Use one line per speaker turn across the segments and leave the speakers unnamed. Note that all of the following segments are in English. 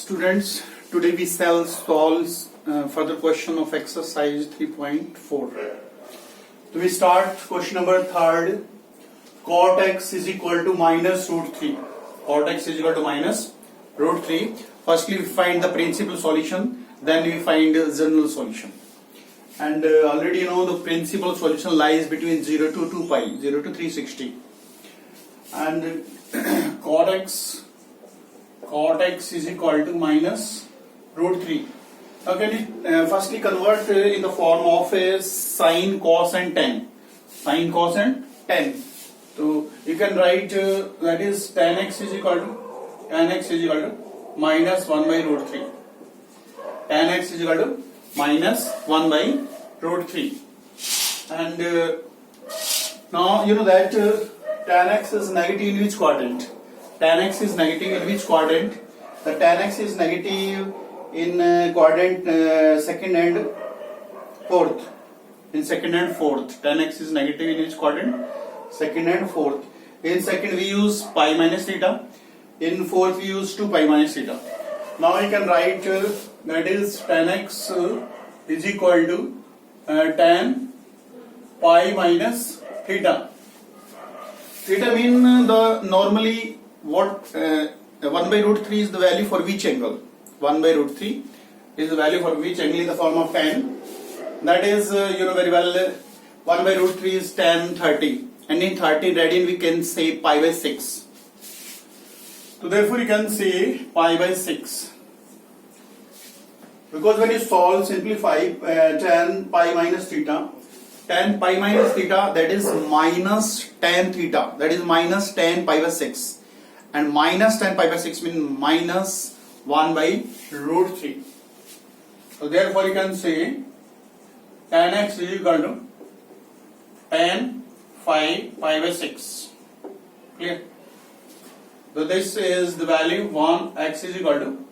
Students, today we shall solve further question of exercise 3.4. So we start question number 3rd. Cot x is equal to minus root 3. Cot x is equal to minus root 3. Firstly we find the principal solution, then we find the general solution. And already you know the principal solution lies between 0 to 2 pi, 0 to 360. And cot x is equal to minus root 3. Now can you firstly convert in the form of a sine, cos and tan. Sine, cos and tan. So you can write that is tan x is equal to minus 1 by root 3. Tan x is equal to minus 1 by root 3. And now you know that tan x is negative in which quadrant? Tan x is negative in which quadrant? The tan x is negative in quadrant second and fourth. In second and fourth, tan x is negative in which quadrant? Second and fourth. In second we use pi minus theta. In fourth we use 2 pi minus theta. Now you can write that is tan x is equal to tan pi minus theta. Theta mean the normally what 1 by root 3 is the value for which angle? 1 by root 3 is the value for which angle in the form of tan. That is you know very well 1 by root 3 is tan 30, and in 30 radian we can say pi by 6. So therefore you can say pi by 6. Because when you solve, simplify tan pi minus theta, tan pi minus theta, that is minus tan theta, that is minus tan pi by 6, and minus tan pi by 6 means minus 1 by root 3. So therefore you can say tan x is equal to tan phi pi by 6. Clear? So this is the value 1 x is equal to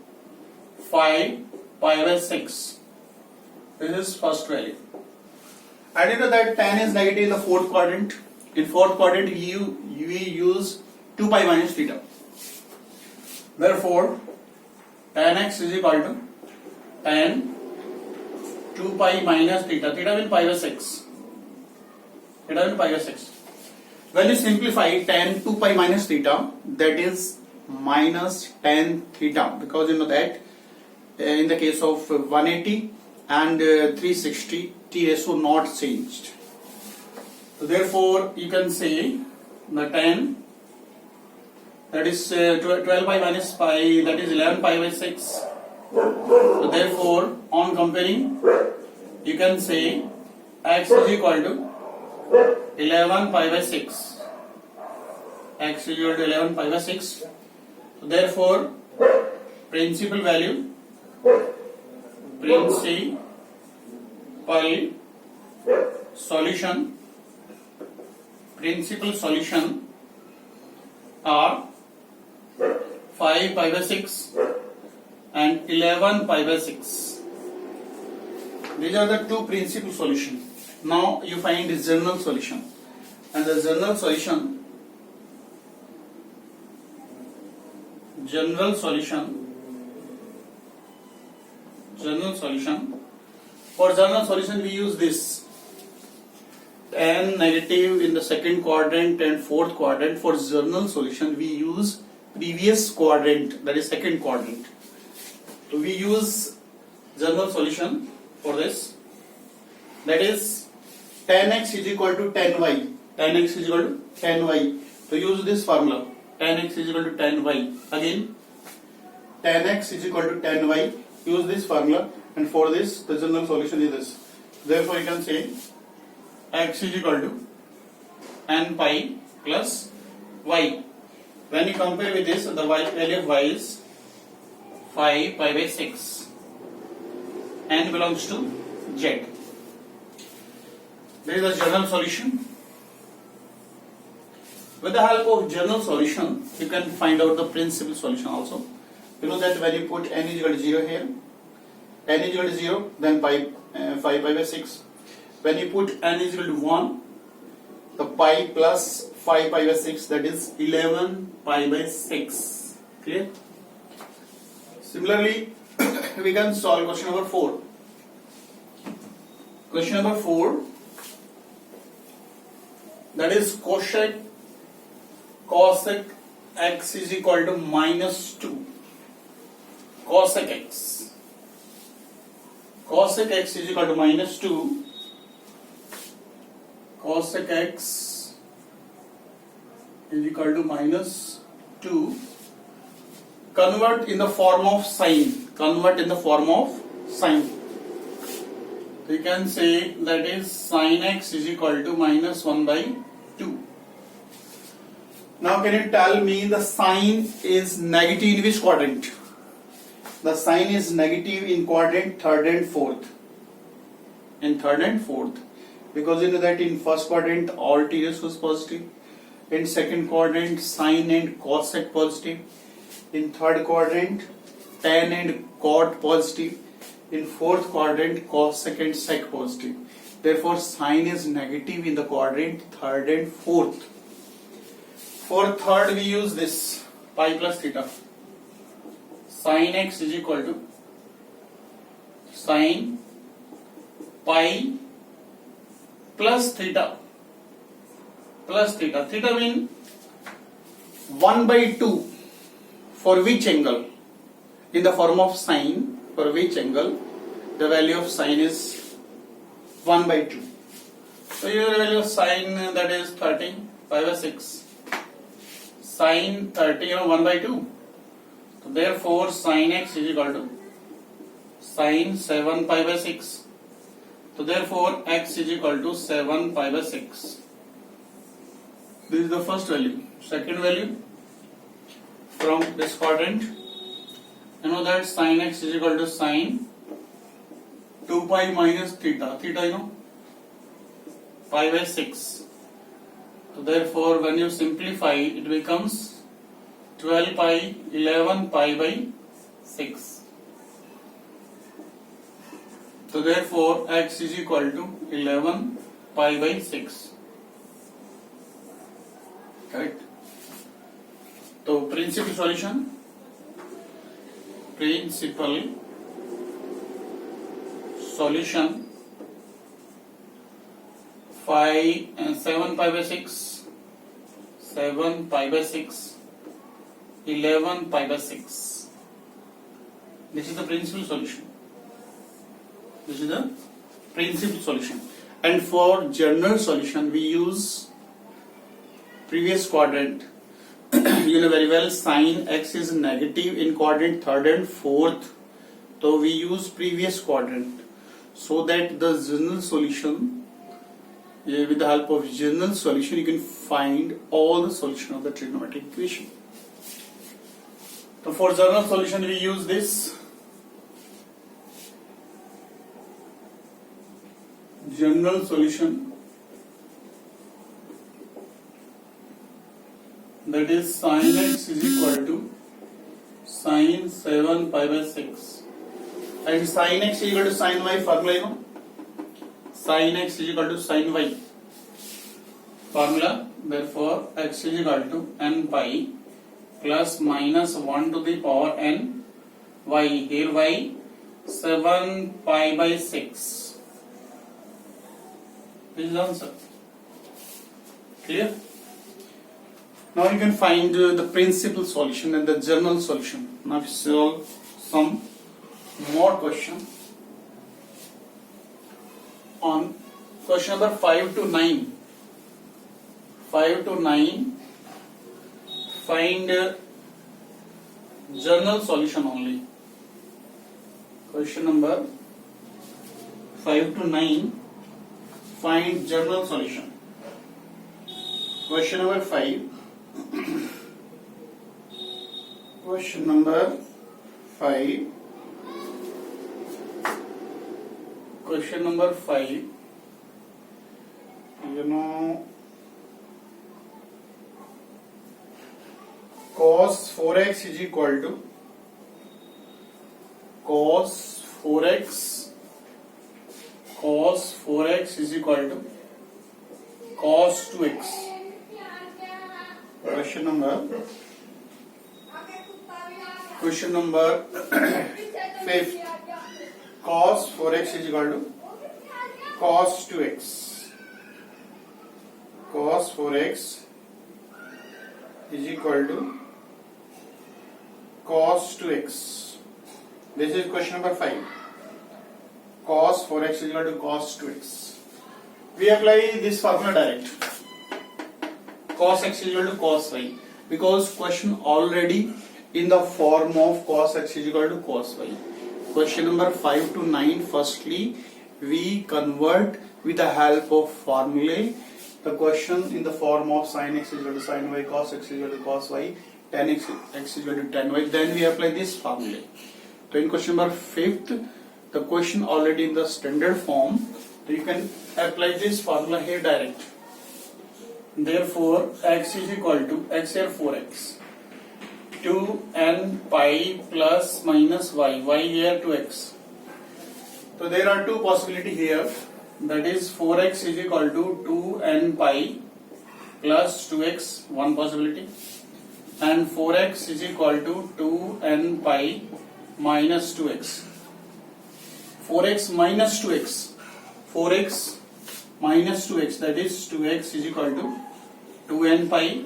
phi pi by 6. This is first value. And you know that tan is negative in the fourth quadrant. In fourth quadrant we use 2 pi minus theta. Therefore tan x is equal to tan 2 pi minus theta. Theta means pi by 6. Theta means pi by 6. When you simplify tan 2 pi minus theta, that is minus tan theta, because you know that in the case of 180 and 360 t ratio not changed. So therefore you can say the tan, that is 12 pi minus pi, that is 11 pi by 6. So therefore on comparing you can say x is equal to 11 pi by 6. X is equal to 11 pi by 6. So therefore principal value, principal solution are 5 pi by 6 and 11 pi by 6. These are the two principal solutions. Now you find the general solution, and the general solution for general solution we use this tan negative in the second quadrant and fourth quadrant. For general solution we use previous quadrant, that is second quadrant. So we use general solution for this, that is tan x is equal to tan y. Tan x is equal to tan y. So use this formula, tan x is equal to tan y. Again tan x is equal to tan y. Use this formula, and for this the general solution is this. Therefore you can say x is equal to n pi plus y. When you compare with this, the value of y is 5 pi by 6. N belongs to z. This is the general solution. With the help of general solution, you can find out the principal solution also. You know that when you put n is equal to 0 here, n is equal to 0, then 5 pi by 6. When you put n is equal to 1, the pi plus 5 pi by 6, that is 11 pi by 6. Clear? Similarly, we can solve question number 4. Question number 4, that is cosec x is equal to minus 2. Cosec x. Cosec x is equal to minus 2. Cosec x is equal to minus 2. Convert in the form of sine. Convert in the form of sine. We can say that is sine x is equal to minus 1 by 2. Now can you tell me the sine is negative in which quadrant? The sine is negative in quadrant third and fourth. In third and fourth. Because you know that in first quadrant all TS was positive. In second quadrant sine and cosec positive. In third quadrant tan and cot positive. In fourth quadrant cosec and sec positive. Therefore sine is negative in the quadrant third and fourth. For third we use this pi plus theta. Sine x is equal to sine pi plus theta. Plus theta. Theta means 1 by 2. For which angle? In the form of sine, for which angle? The value of sine is 1 by 2. So your value of sine, that is 30 pi by 6. Sine 30 1 by 2. So therefore sine x is equal to sine 7 pi by 6. So therefore x is equal to 7 pi by 6. This is the first value. Second value from this quadrant, you know that sine x is equal to sine 2 pi minus theta. Theta you know pi by 6. So therefore when you simplify it becomes 12 pi 11 pi by 6. So therefore x is equal to 11 pi by 6. Correct. So principal solution. Principal solution 5 and 7 pi by 6. 7 pi by 6. 11 pi by 6. This is the principal solution. This is the principal solution. And for general solution we use previous quadrant. You know very well sine x is negative in quadrant third and fourth. So we use previous quadrant so that the general solution, with the help of general solution you can find all the solution of the trigonometric equation. So for general solution we use this general solution, that is sine x is equal to sine 7 pi by 6 and sine x is equal to sine y formula you know. Sine x is equal to sine y formula. Therefore x is equal to n pi plus minus 1 to the power n y. Here y 7 pi by 6. This is the answer. Clear? Now you can find the principal solution and the general solution. Now we solve some more question on question number 5 to 9. 5 to 9, find general solution only. Question number 5 to 9, find general solution. Question number 5. Question number 5. Question number 5. You know, cos 4x is equal to cos 4x is equal to cos 2x. Question number 5. Cos 4x is equal to cos 2x. Cos 4x is equal to cos 2x. This is question number 5. Cos 4x is equal to cos 2x. We apply this formula direct. Cos x is equal to cos y, because question already in the form of cos x is equal to cos y. Question number 5 to 9, firstly we convert with the help of formulae the question in the form of sin x is equal to sin y, cos x is equal to cos y, tan x is equal to tan y. Then we apply this formula. So in question number 5th, the question already in the standard form, so you can apply this formula here direct. Therefore x is equal to x here 4x, 2n pi plus minus y here 2x. So there are two possibilities here, that is 4x is equal to 2n pi plus 2x, one possibility, and 4x is equal to 2n pi minus 2x. 4x minus 2x, 4x minus 2x, that is 2x is equal to 2n pi.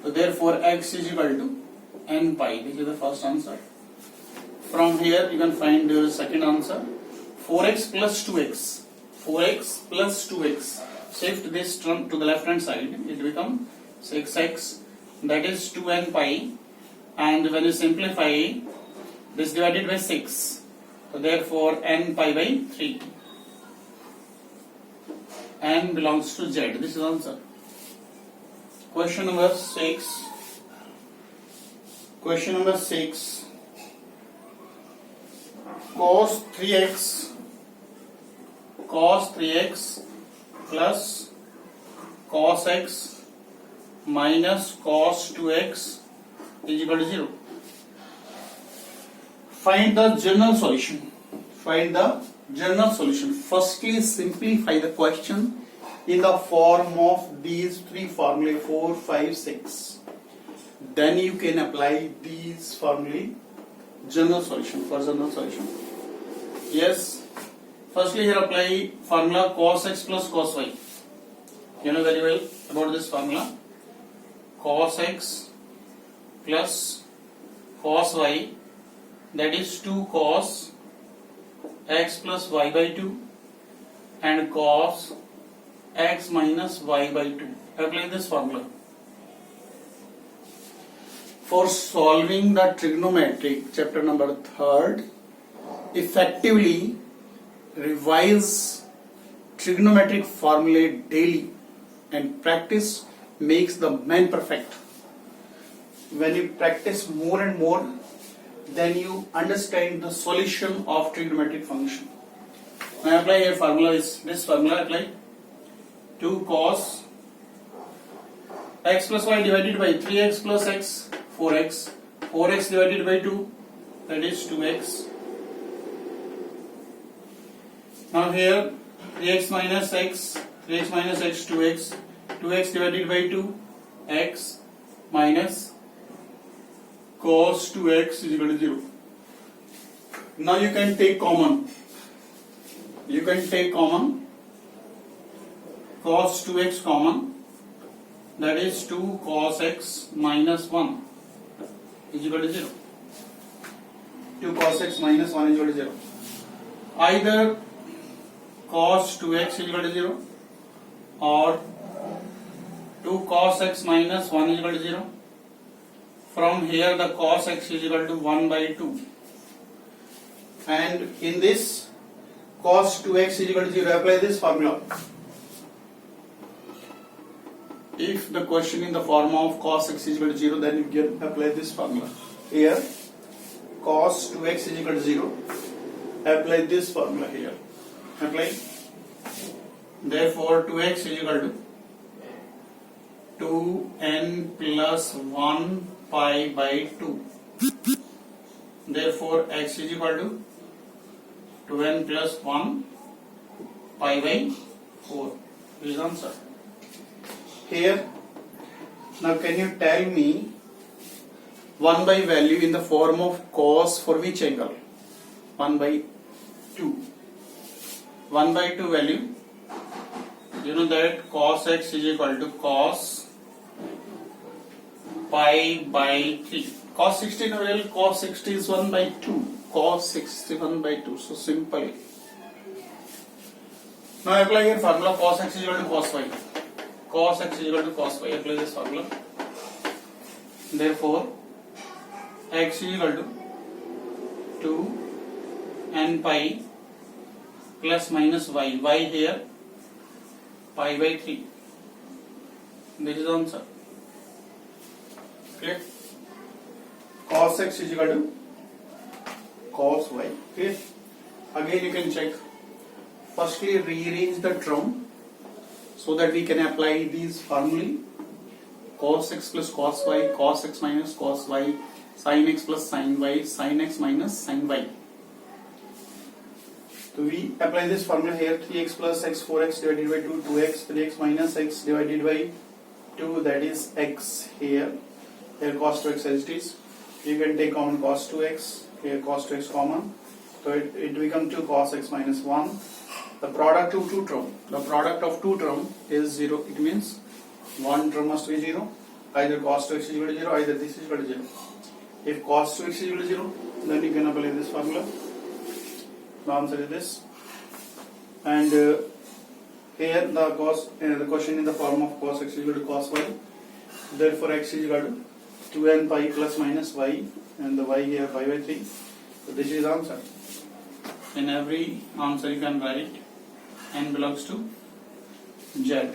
So therefore x is equal to n pi. This is the first answer. From here you can find the second answer. 4x plus 2x, 4x plus 2x, shift this term to the left hand side, it becomes 6x, that is 2n pi, and when you simplify this divided by 6, so therefore n pi by 3. N belongs to z. This is the answer. Question number 6. Question number 6. Cos 3x plus cos x minus cos 2x is equal to 0. Find the general solution. Find the general solution. Firstly, simplify the question in the form of these three formulae 4, 5, 6. Then you can apply these formulae general solution for general solution. Yes. Firstly, here apply formula cos x plus cos y. You know very well about this formula. Cos x plus cos y, that is 2 cos x plus y by 2 and cos x minus y by 2. Apply this formula. For solving the trigonometric chapter number 3rd, effectively revise trigonometric formulae daily, and practice makes the man perfect. When you practice more and more, then you understand the solution of trigonometric function. When I apply a formula, is this formula apply 2 cos x plus y divided by 3x plus x, 4x, 4x divided by 2, that is 2x. Now here 3x minus x, 2x, 2x divided by 2, x minus cos 2x is equal to 0. Now you can take common. You can take common cos 2x common, that is 2 cos x minus 1 is equal to 0. 2 cos x minus 1 is equal to 0. Either cos 2x is equal to 0 or 2 cos x minus 1 is equal to 0. From here the cos x is equal to 1 by 2. And in this cos 2x is equal to 0, apply this formula. If the question in the form of cos x is equal to 0, then you can apply this formula. Here cos 2x is equal to 0, apply this formula here. Apply. Therefore 2x is equal to 2n plus 1 pi by 2. Therefore x is equal to 2n plus 1 pi by 4. This is answer. Here, now can you tell me 1 by value in the form of cos for which angle? 1 by 2. 1 by 2 value, you know that cos x is equal to cos pi by 3. Cos 60 value, cos 60 is 1 by 2. Cos 61 by 2. So simple. Now apply here formula cos x is equal to cos y. Cos x is equal to cos y. Apply this formula. Therefore, x is equal to 2 n pi plus minus y. Y here pi by 3. This is the answer. Clear? Cos x is equal to cos y. Clear? Again you can check. Firstly, rearrange the term so that we can apply these formulae. Cos x plus cos y, cos x minus cos y, sin x plus sin y, sin x minus sin y. So we apply this formula here. 3x plus x, 4x divided by 2, 2x, 3x minus x divided by 2, that is x here. Here cos 2x as it is. You can take common cos 2x. Here cos 2x common. So it becomes 2 cos x minus 1. The product of two term. The product of two term is 0. It means one term must be 0. Either cos 2x is equal to 0, either this is equal to 0. If cos 2x is equal to 0, then you can apply this formula. The answer is this. And here the question in the form of cos x is equal to cos y. Therefore x is equal to 2n pi plus minus y, and the y here pi by 3. So this is the answer. In every answer you can write n belongs to z.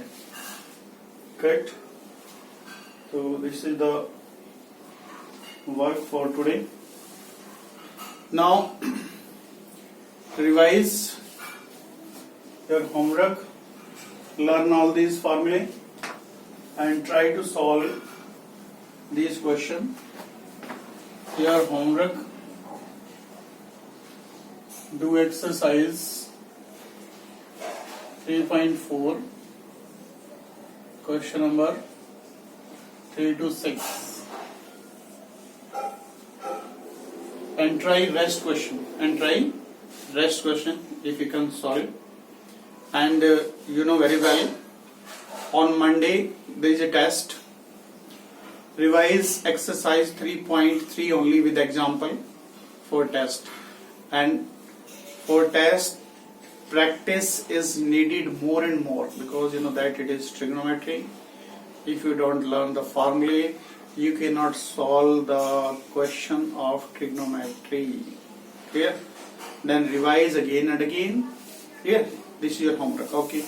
Correct? So this is the work for today. Now revise your homework, learn all these formulae and try to solve these questions. Your homework, do exercise 3.4, question number 3 to 6, and try rest question if you can solve. And you know very well, on Monday there is a test. Revise exercise 3.3 only with example for test, and for test practice is needed more and more, because you know that it is trigonometry. If you don't learn the formulae, you cannot solve the question of trigonometry. Clear? Then revise again and again. Clear? This is your homework. Okay.